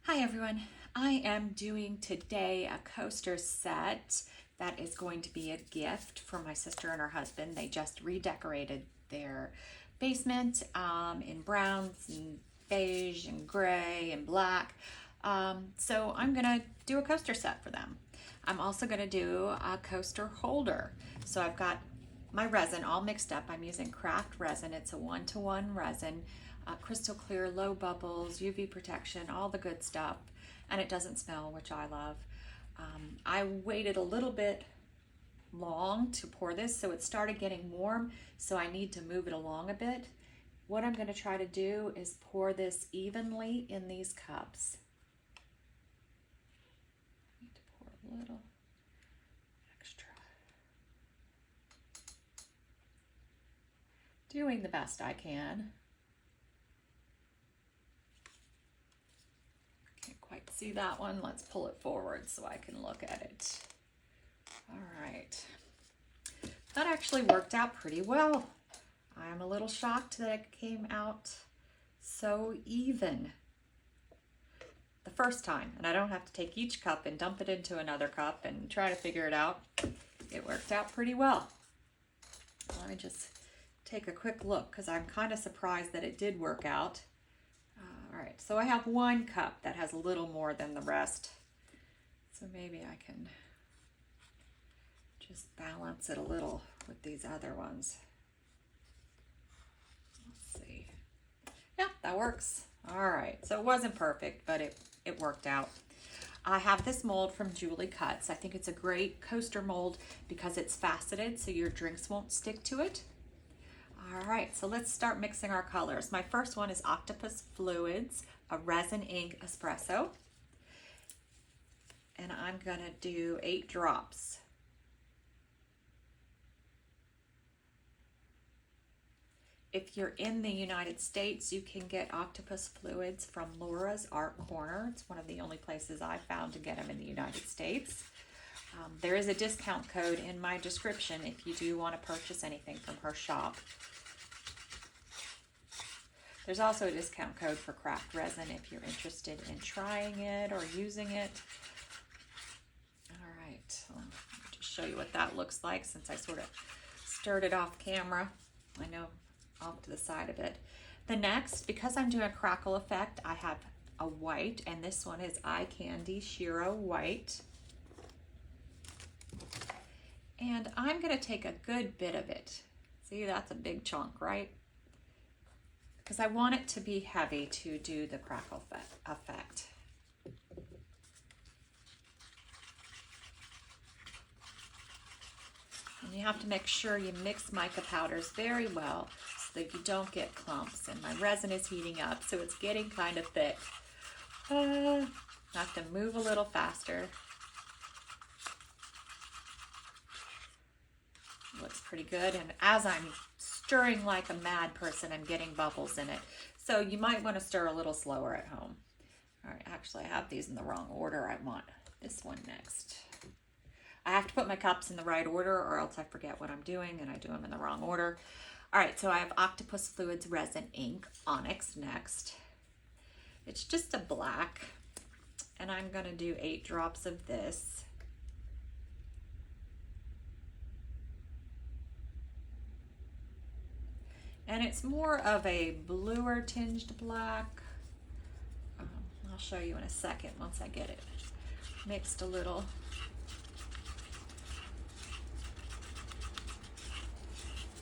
Hi everyone, I am doing today a coaster set that is going to be a gift for my sister and her husband. They just redecorated their basement in browns and beige and gray and black. So I'm gonna do a coaster set for them. I'm also gonna do a coaster holder. So I've got my resin all mixed up. I'm using craft resin. It's a 1-to-1 resin, crystal clear, low bubbles, UV protection, all the good stuff. And it doesn't smell, which I love. I waited a little bit long to pour this, so it started getting warm, so I need to move it along a bit. What I'm going to try to do is pour this evenly in these cups. I need to pour a little extra. Doing the best I can. Can't quite see that one. Let's pull it forward so I can look at it. All right. That actually worked out pretty well. I'm a little shocked that it came out so even the first time, and I don't have to take each cup and dump it into another cup and try to figure it out. It worked out pretty well. Let me just take a quick look because I'm kind of surprised that it did work out. All right, so I have one cup that has a little more than the rest. So maybe I can just balance it a little with these other ones. Let's see. Yeah, that works. All right, so it wasn't perfect, but it worked out. I have this mold from Julie Cuts. I think it's a great coaster mold because it's faceted so your drinks won't stick to it. All right, so let's start mixing our colors. My first one is Octopus Fluids, a resin ink espresso. And I'm gonna do 8 drops. If you're in the United States, you can get Octopus Fluids from Laura's Art Corner. It's one of the only places I've found to get them in the United States. There is a discount code in my description if you do want to purchase anything from her shop. There's also a discount code for craft resin if you're interested in trying it or using it. All right, I'll just show you what that looks like since I sort of stirred it off camera. I know off to the side of it. The next, because I'm doing a crackle effect, I have a white, and this one is Eye Candy Shiro White. And I'm gonna take a good bit of it. See, that's a big chunk, right? Because I want it to be heavy to do the crackle effect. And you have to make sure you mix mica powders very well so that you don't get clumps. And my resin is heating up, so it's getting kind of thick. I have to move a little faster. Looks pretty good, and as I'm stirring like a mad person, I'm getting bubbles in it. So you might want to stir a little slower at home. All right, actually I have these in the wrong order. I want this one next. I have to put my cups in the right order or else I forget what I'm doing and I do them in the wrong order. All right, so I have Octopus Fluids Resin Ink Onyx next. It's just a black, and I'm gonna do 8 drops of this. And it's more of a bluer tinged black. I'll show you in a second once I get it mixed a little.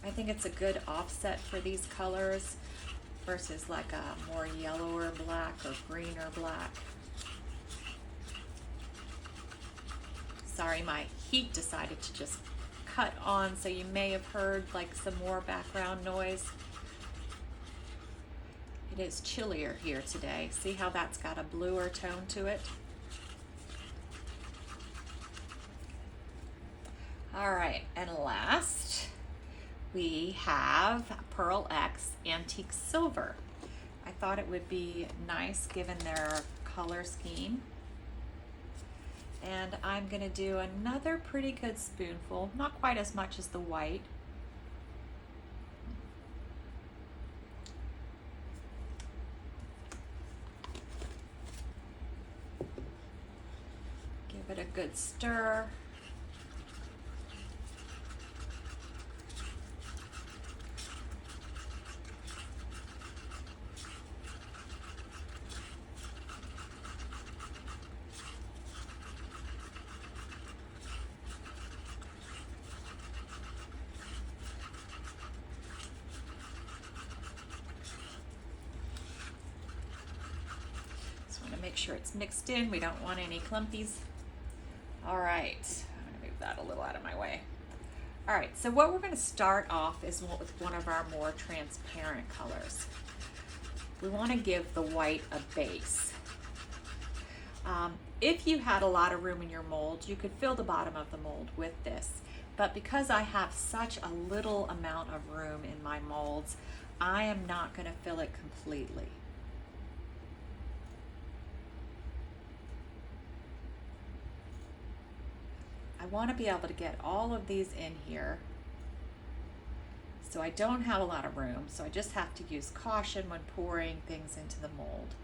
I think it's a good offset for these colors versus like a more yellower black or greener black. Sorry, my heat decided to just cut on, so you may have heard like some more background noise. It is chillier here today. See how that's got a bluer tone to it? All right, and last we have Pearl X Antique Silver. I thought it would be nice given their color scheme. And I'm gonna do another pretty good spoonful, not quite as much as the white. Give it a good stir. Make sure it's mixed in. We don't want any clumpies. All right, I'm gonna move that a little out of my way. All right, so what we're gonna start off is with one of our more transparent colors. We wanna give the white a base. If you had a lot of room in your mold, you could fill the bottom of the mold with this. But because I have such a little amount of room in my molds, I am not gonna fill it completely. I want to be able to get all of these in here. So I don't have a lot of room, so I just have to use caution when pouring things into the mold.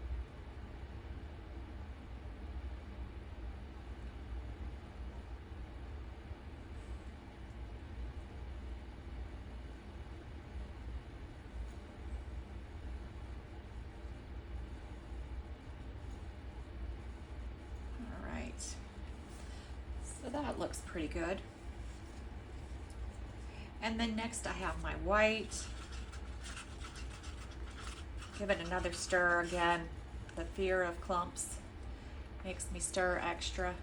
All right. So that looks pretty good. And then next I have my white. Give it another stir again. The fear of clumps makes me stir extra.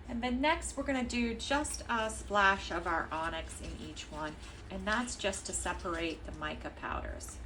And then next we're going to do just a splash of our onyx in each one, and that's just to separate the mica powders.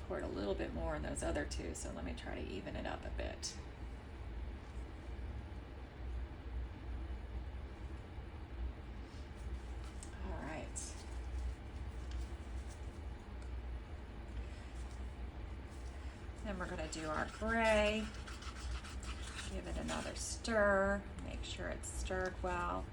Poured a little bit more in those other two, so let me try to even it up a bit. All right. Then we're going to do our gray. Give it another stir. Make sure it's stirred well.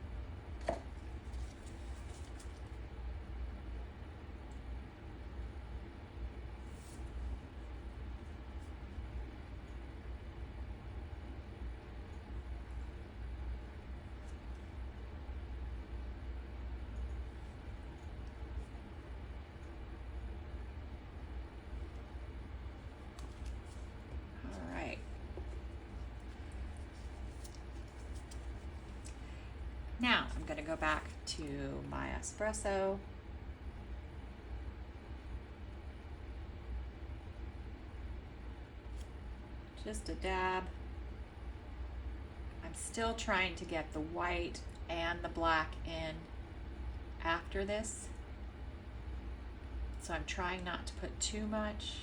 Now I'm going to go back to my espresso. Just a dab. I'm still trying to get the white and the black in after this. So I'm trying not to put too much.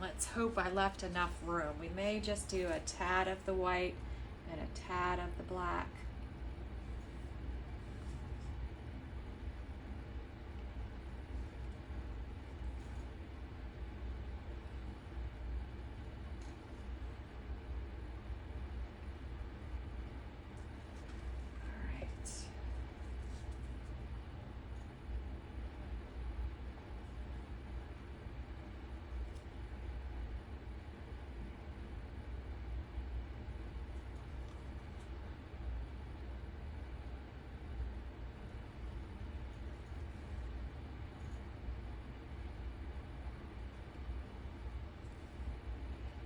Let's hope I left enough room. We may just do a tad of the white and a tad of the black. All right.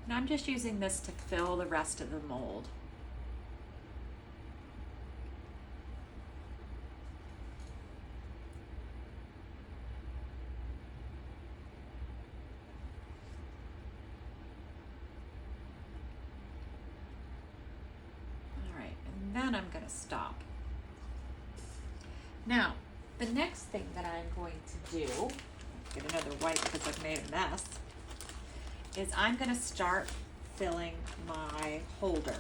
And I'm just using this to fill the rest of the mold. gonna stop. Now, the next thing that I'm going to do, get another white because I've made a mess, is I'm gonna start filling my holder.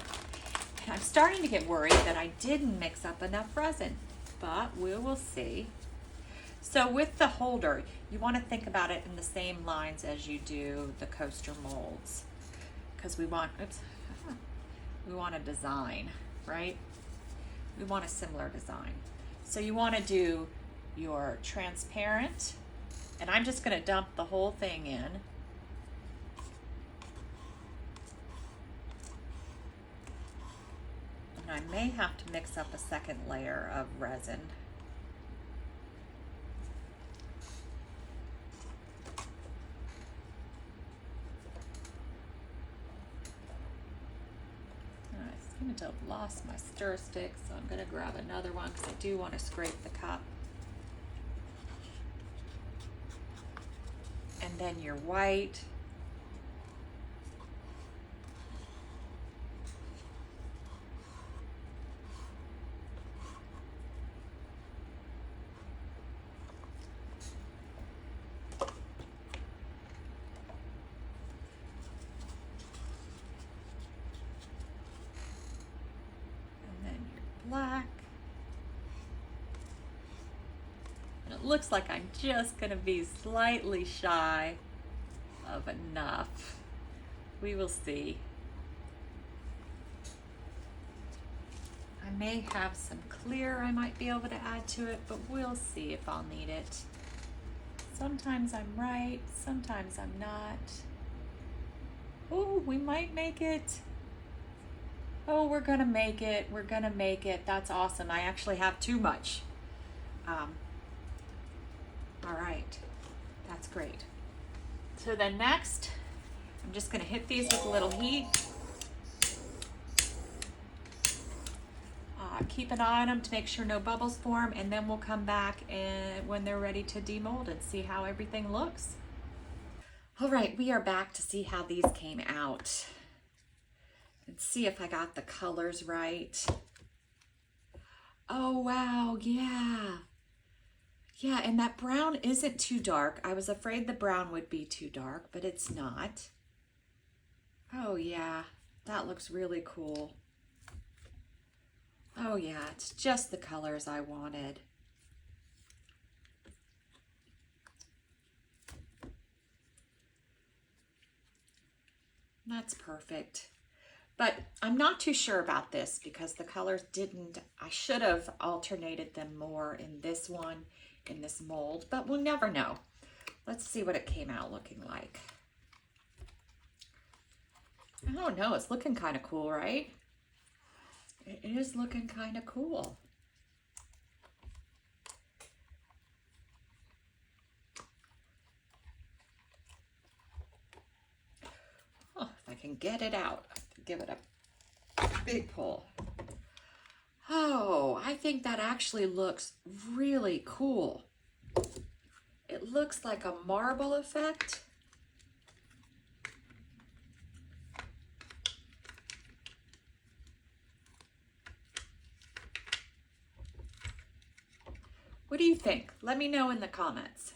And I'm starting to get worried that I didn't mix up enough resin, but we will see. So with the holder, you want to think about it in the same lines as you do the coaster molds, because we want a design, right? We want a similar design. So you want to do your transparent, and I'm just going to dump the whole thing in. And I may have to mix up a second layer of resin. I seem to have lost my stir stick, so I'm going to grab another one because I do want to scrape the cup. And then your white. Black. And it looks like I'm just going to be slightly shy of enough. We will see. I may have some clear I might be able to add to it, but we'll see if I'll need it. Sometimes I'm right, sometimes I'm not. Oh, we might make it. Oh, we're gonna make it. We're gonna make it. That's awesome. I actually have too much. All right, that's great. So then next, I'm just gonna hit these with a little heat. Keep an eye on them to make sure no bubbles form, and then we'll come back and when they're ready to demold and see how everything looks. All right, we are back to see how these came out. And see if I got the colors right. Oh, wow, yeah. Yeah, and that brown isn't too dark. I was afraid the brown would be too dark, but it's not. Oh, yeah, that looks really cool. Oh, yeah, it's just the colors I wanted. That's perfect. But I'm not too sure about this because the colors didn't, I should have alternated them more in this one, in this mold, but we'll never know. Let's see what it came out looking like. I don't know, it's looking kind of cool, right? It is looking kind of cool. Oh, if I can get it out, I have to give it a big pull. Oh, I think that actually looks really cool. It looks like a marble effect. What do you think? Let me know in the comments.